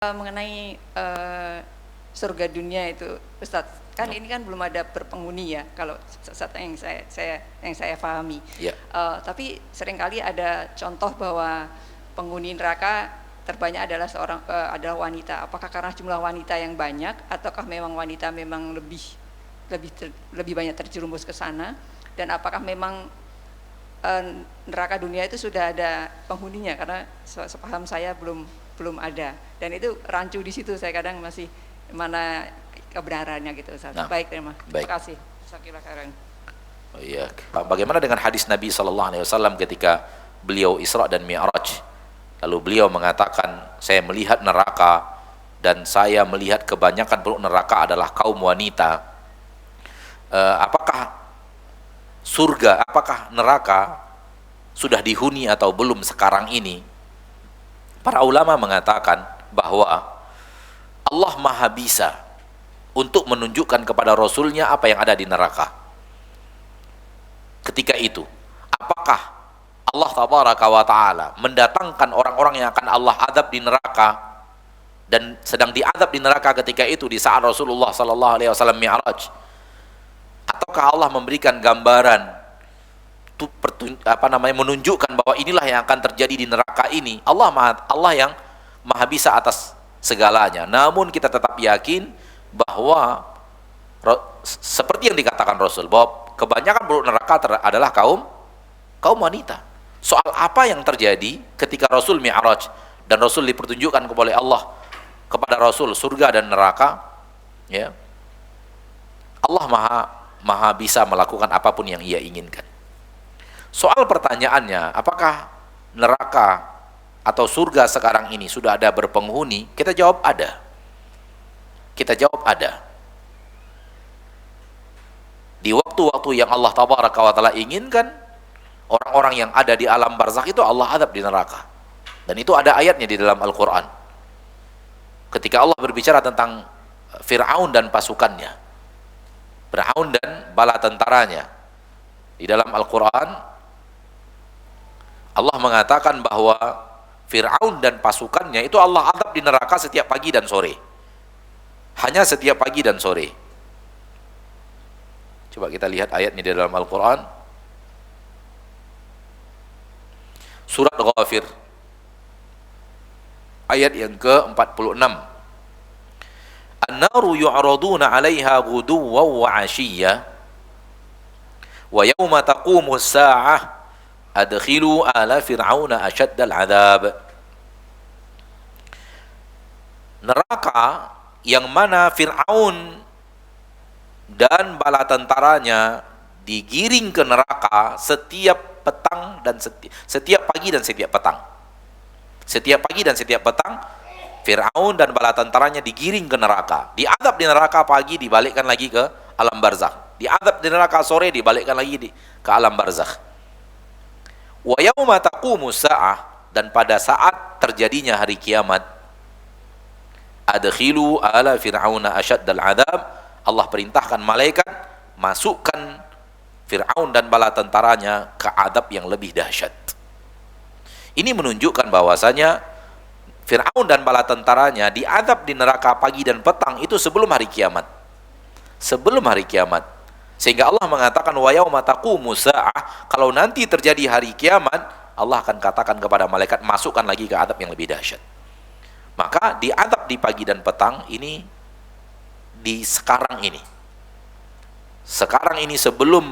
Mengenai surga dunia itu, Ustadz, kan ini kan belum ada berpenghuni ya, kalau saat yang saya pahami. Ya. Tapi seringkali ada contoh bahwa penghuni neraka terbanyak adalah adalah wanita. Apakah karena jumlah wanita yang banyak, ataukah memang wanita memang lebih banyak terjerumus ke sana? Dan apakah memang neraka dunia itu sudah ada penghuninya? Karena sepaham saya belum ada, dan itu rancu di situ, saya kadang masih mana kebenarannya gitu, Ustaz. Nah, baik, terima kasih. Oh iya. Bagaimana dengan hadis Nabi SAW ketika beliau Isra dan Mi'raj? Lalu beliau mengatakan, saya melihat neraka dan saya melihat kebanyakan penduduk neraka adalah kaum wanita. Apakah surga, apakah neraka sudah dihuni atau belum sekarang ini? Para ulama mengatakan bahwa Allah Maha Bisa untuk menunjukkan kepada Rasulnya apa yang ada di neraka. Ketika itu, apakah Allah Tabaraka wa Ta'ala mendatangkan orang-orang yang akan Allah adab di neraka dan sedang diadab di neraka ketika itu di saat Rasulullah SAW Mi'raj? Ataukah Allah memberikan gambaran, menunjukkan bahwa inilah yang akan terjadi di neraka ini? Allah yang Maha Bisa atas segalanya. Namun kita tetap yakin bahwa seperti yang dikatakan Rasul, bahwa kebanyakan penduduk neraka adalah kaum wanita. Soal apa yang terjadi ketika Rasul Mi'raj dan Rasul dipertunjukkan oleh Allah kepada Rasul surga dan neraka, ya, Allah Maha Bisa melakukan apapun yang Ia inginkan. Soal pertanyaannya, apakah neraka atau surga sekarang ini sudah ada berpenghuni? Kita jawab ada. Kita jawab ada. Di waktu-waktu yang Allah Tabaraka wa Ta'ala inginkan, orang-orang yang ada di alam barzakh itu Allah adab di neraka. Dan itu ada ayatnya di dalam Al-Quran. Ketika Allah berbicara tentang Fir'aun dan pasukannya, Fir'aun dan bala tentaranya, di dalam Al-Quran Allah mengatakan bahwa Fir'aun dan pasukannya itu Allah adab di neraka setiap pagi dan sore. Hanya setiap pagi dan sore. Coba kita lihat ayatnya di dalam Al-Quran. Surat Ghafir, ayat yang ke-46. An-naru yu'raduna 'alaiha ghuduwwan wa 'ashiyya wa yawma taqumu as-sa'ah adkhilu ala fir'auna asyaddal 'adzab. Neraka yang mana Fir'aun dan bala tentaranya digiring ke neraka setiap petang dan setiap pagi dan setiap petang. Setiap pagi dan setiap petang Fir'aun dan bala tentaranya digiring ke neraka. Diadab di neraka pagi, dibalikkan lagi ke alam barzakh. Diadab di neraka sore, dibalikkan lagi ke alam barzakh. Wa yauma taqumu sa'ah, dan pada saat terjadinya hari kiamat, adkhilu ala fir'auna asyaddal 'adzab, Allah perintahkan malaikat masukkan Fir'aun dan bala tentaranya ke adab yang lebih dahsyat. Ini menunjukkan bahwasanya Fir'aun dan bala tentaranya diadab di neraka pagi dan petang itu sebelum hari kiamat. Sebelum hari kiamat. Sehingga Allah mengatakan wa yauma taqumu sa'ah, kalau nanti terjadi hari kiamat, Allah akan katakan kepada malaikat masukkan lagi ke adab yang lebih dahsyat. Maka diadab di pagi dan petang ini di sekarang ini. Sekarang ini sebelum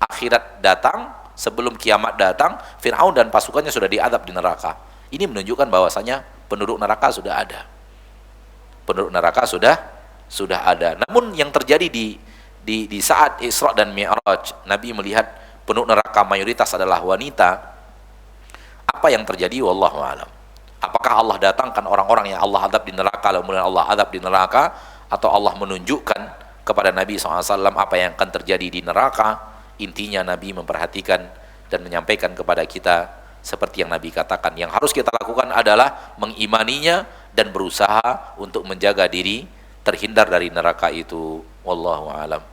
akhirat datang, sebelum kiamat datang, Fir'aun dan pasukannya sudah diadab di neraka. Ini menunjukkan bahwasanya penduduk neraka sudah ada. Penduduk neraka sudah ada. Namun yang terjadi di saat Isra dan Mi'raj, Nabi melihat penduduk neraka mayoritas adalah wanita. Apa yang terjadi wallahu a'lam. Apakah Allah datangkan orang-orang yang Allah adab di neraka lalu kemudian Allah adab di neraka, atau Allah menunjukkan kepada Nabi SAW apa yang akan terjadi di neraka? Intinya Nabi memperhatikan dan menyampaikan kepada kita seperti yang Nabi katakan. Yang harus kita lakukan adalah mengimaninya dan berusaha untuk menjaga diri terhindar dari neraka itu. Wallahu a'lam.